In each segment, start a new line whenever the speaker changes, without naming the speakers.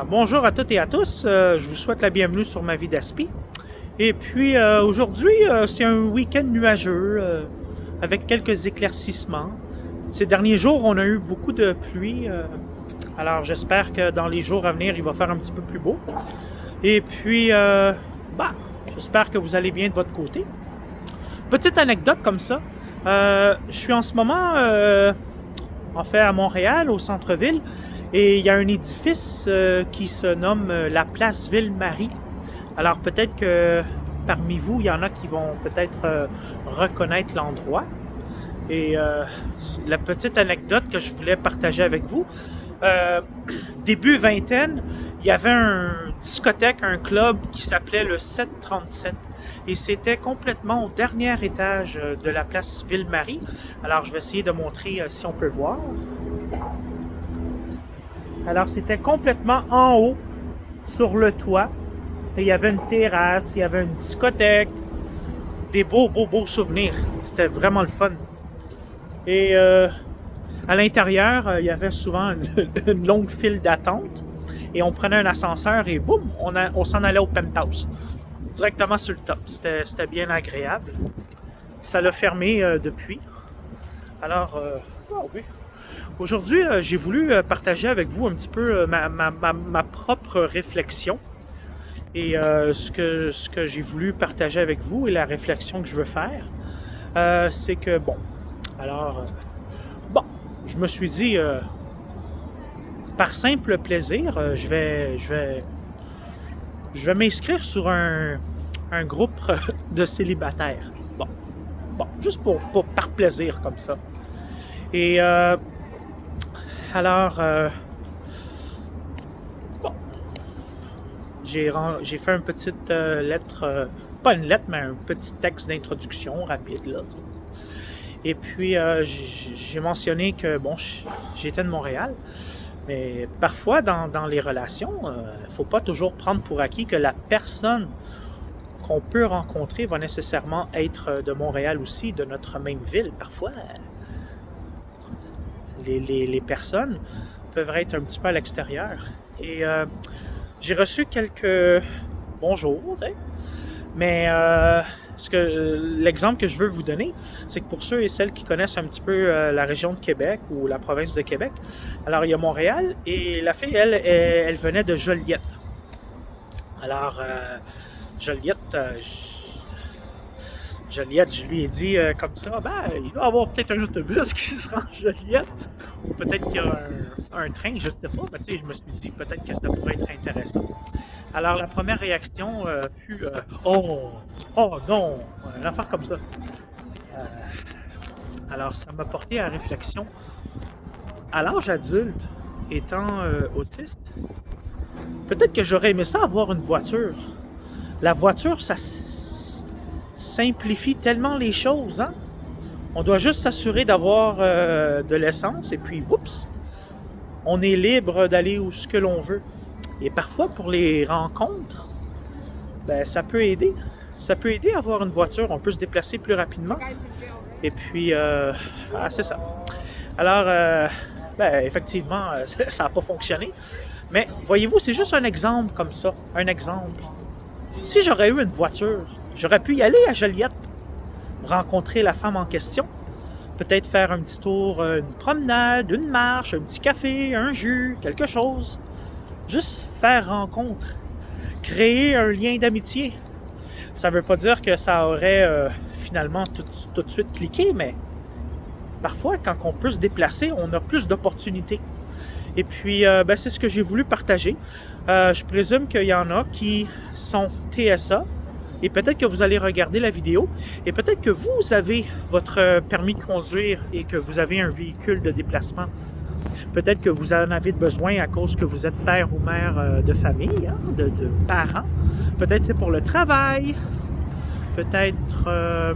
Bonjour à toutes et à tous. Je vous souhaite la bienvenue sur ma vie d'aspi. Et puis aujourd'hui, c'est un week-end nuageux avec quelques éclaircissements. Ces derniers jours, on a eu beaucoup de pluie. Alors j'espère que dans les jours à venir, il va faire un petit peu plus beau. Et puis, j'espère que vous allez bien de votre côté. Petite anecdote comme ça. Je suis en ce moment, en fait, à Montréal, au centre-ville. Et il y a un édifice qui se nomme la place Ville-Marie. Alors peut-être que parmi vous, il y en a qui vont peut-être reconnaître l'endroit. Et la petite anecdote que je voulais partager avec vous, début vingtaine, il y avait une discothèque, un club qui s'appelait le 737. Et c'était complètement au dernier étage de la place Ville-Marie. Alors je vais essayer de montrer si on peut voir. Alors, c'était complètement en haut, sur le toit. Et il y avait une terrasse, il y avait une discothèque. Des beaux souvenirs. C'était vraiment le fun. Et à l'intérieur, il y avait souvent une longue file d'attente. Et on prenait un ascenseur et boum, on s'en allait au penthouse. Directement sur le top. C'était bien agréable. Ça l'a fermé depuis. Alors, oui. Aujourd'hui, j'ai voulu partager avec vous un petit peu ma propre réflexion et ce que j'ai voulu partager avec vous et la réflexion que je veux faire, c'est que, je me suis dit, par simple plaisir, je vais m'inscrire sur un groupe de célibataires. Juste par plaisir comme ça. Et j'ai fait une petite lettre, pas une lettre, mais un petit texte d'introduction rapide, là. Et puis, j'ai mentionné que, j'étais de Montréal, mais parfois, dans les relations, il ne faut pas toujours prendre pour acquis que la personne qu'on peut rencontrer va nécessairement être de Montréal aussi, de notre même ville. Parfois, les personnes peuvent être un petit peu à l'extérieur. Et j'ai reçu quelques bonjours, mais l'exemple que je veux vous donner, c'est que pour ceux et celles qui connaissent un petit peu la région de Québec ou la province de Québec, alors il y a Montréal et la fille, elle venait de Joliette. Alors, Joliette, je lui ai dit comme ça, il doit y avoir peut-être un autobus qui se rend à Joliette, ou peut-être qu'il y a un train, je ne sais pas, mais je me suis dit peut-être que ça pourrait être intéressant. Alors la première réaction fut oh non, une affaire comme ça. Alors ça m'a porté à réflexion. À l'âge adulte, étant autiste, peut-être que j'aurais aimé ça avoir une voiture. La voiture, ça simplifie tellement les choses, hein? On doit juste s'assurer d'avoir de l'essence et puis, oups, on est libre d'aller où ce que l'on veut. Et parfois, pour les rencontres, ça peut aider. Ça peut aider à avoir une voiture. On peut se déplacer plus rapidement. Et puis, c'est ça. Alors, effectivement, ça n'a pas fonctionné. Mais voyez-vous, c'est juste un exemple comme ça. Un exemple. Si j'aurais eu une voiture, j'aurais pu y aller à Joliette, rencontrer la femme en question, peut-être faire un petit tour, une promenade, une marche, un petit café, un jus, quelque chose. Juste faire rencontre, créer un lien d'amitié. Ça ne veut pas dire que ça aurait finalement tout de suite cliqué, mais parfois, quand on peut se déplacer, on a plus d'opportunités. Et puis, c'est ce que j'ai voulu partager. Je présume qu'il y en a qui sont TSA et peut-être que vous allez regarder la vidéo et peut-être que vous avez votre permis de conduire et que vous avez un véhicule de déplacement. Peut-être que vous en avez besoin à cause que vous êtes père ou mère de famille, hein, de parents. Peut-être c'est pour le travail. Peut-être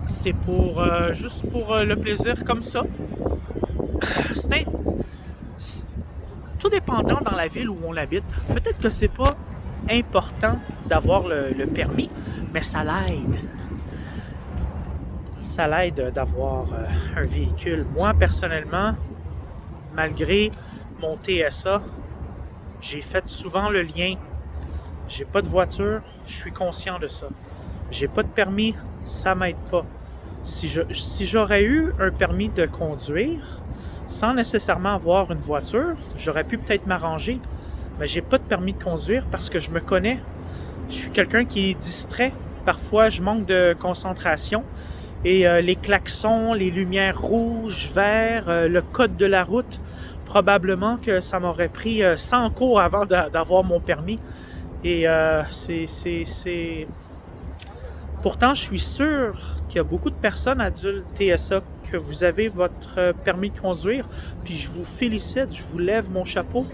c'est pour juste pour le plaisir comme ça. Tout dépendant dans la ville où on habite. Peut-être que c'est pas important d'avoir le permis, mais ça l'aide. Ça l'aide d'avoir un véhicule. Moi, personnellement, malgré mon TSA, J'ai fait souvent le lien. J'ai pas de voiture, je suis conscient de ça. J'ai pas de permis, ça m'aide pas. Si j'aurais eu un permis de conduire, sans nécessairement avoir une voiture, j'aurais pu peut-être m'arranger. Mais j'ai pas de permis de conduire parce que je me connais. Je suis quelqu'un qui est distrait. Parfois, je manque de concentration. Et les klaxons, les lumières rouges, vertes, le code de la route, probablement que ça m'aurait pris 100 cours avant d'avoir mon permis. Et Pourtant, je suis sûr qu'il y a beaucoup de personnes adultes TSA que vous avez votre permis de conduire, puis je vous félicite, je vous lève mon chapeau.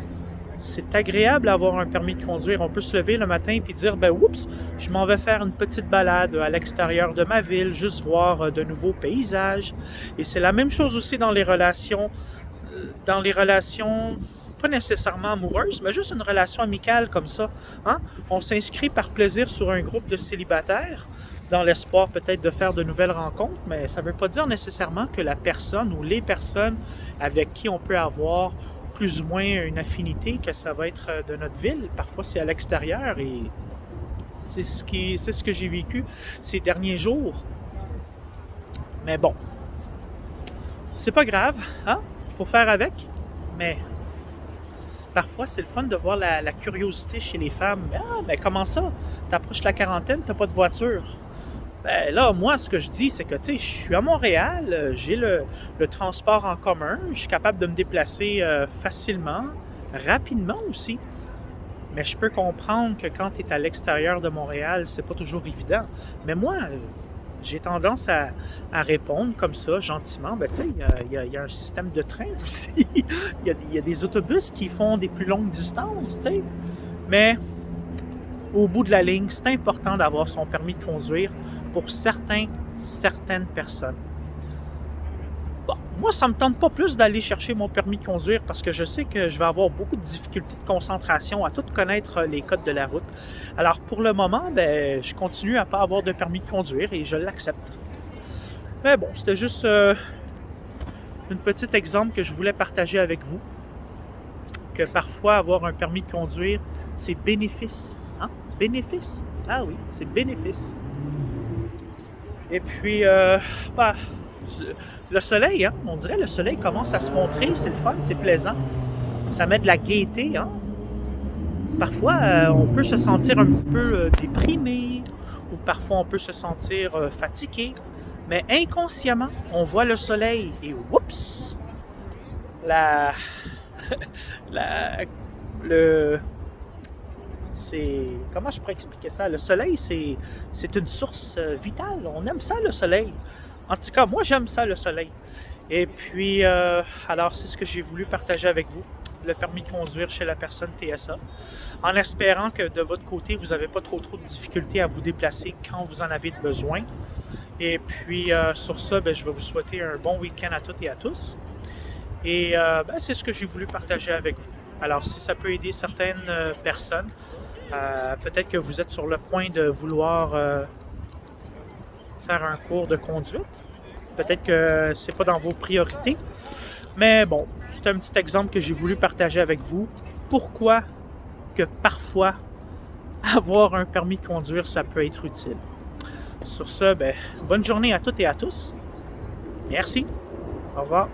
C'est agréable d'avoir un permis de conduire. On peut se lever le matin et dire, ben oups, je m'en vais faire une petite balade à l'extérieur de ma ville, juste voir de nouveaux paysages. Et c'est la même chose aussi dans les relations, pas nécessairement amoureuses, mais juste une relation amicale comme ça. Hein? On s'inscrit par plaisir sur un groupe de célibataires, dans l'espoir peut-être de faire de nouvelles rencontres, mais ça ne veut pas dire nécessairement que la personne ou les personnes avec qui on peut avoir plus ou moins une affinité, que ça va être de notre ville. Parfois, c'est à l'extérieur et c'est ce que j'ai vécu ces derniers jours. Mais bon, c'est pas grave, hein? Il faut faire avec, mais parfois, c'est le fun de voir la curiosité chez les femmes. Ah, mais comment ça? T'approches la quarantaine, t'as pas de voiture. Ben là, moi, ce que je dis, c'est que, tu sais, je suis à Montréal, j'ai le transport en commun, je suis capable de me déplacer facilement, rapidement aussi. Mais je peux comprendre que quand tu es à l'extérieur de Montréal, c'est pas toujours évident. Mais moi, j'ai tendance à répondre comme ça, gentiment. Ben, tu sais, il y a un système de train aussi. Il y a des autobus qui font des plus longues distances, tu sais. Mais au bout de la ligne, c'est important d'avoir son permis de conduire pour certaines personnes. Bon, moi, ça ne me tente pas plus d'aller chercher mon permis de conduire parce que je sais que je vais avoir beaucoup de difficultés de concentration à tout connaître les codes de la route. Alors, pour le moment, ben, je continue à ne pas avoir de permis de conduire et je l'accepte. Mais bon, c'était juste un petit exemple que je voulais partager avec vous. Que parfois, avoir un permis de conduire, c'est bénéfice. Hein? Bénéfice? Ah oui, c'est bénéfice. Et puis, le soleil, hein? On dirait le soleil commence à se montrer, c'est le fun, c'est plaisant. Ça met de la gaieté, hein? Parfois, on peut se sentir un peu déprimé, ou parfois on peut se sentir fatigué, mais inconsciemment, on voit le soleil et oups! Comment je pourrais expliquer ça? Le soleil, c'est une source vitale. On aime ça, le soleil. En tout cas, moi, j'aime ça, le soleil. Et puis, alors, c'est ce que j'ai voulu partager avec vous, le permis de conduire chez la personne TSA, en espérant que de votre côté, vous n'avez pas trop de difficultés à vous déplacer quand vous en avez besoin. Et puis, sur ça, je vais vous souhaiter un bon week-end à toutes et à tous. Et c'est ce que j'ai voulu partager avec vous. Alors, si ça peut aider certaines personnes, peut-être que vous êtes sur le point de vouloir faire un cours de conduite. Peut-être que c'est pas dans vos priorités. Mais bon, c'est un petit exemple que j'ai voulu partager avec vous. Pourquoi que parfois, avoir un permis de conduire, ça peut être utile. Sur ce, bonne journée à toutes et à tous. Merci. Au revoir.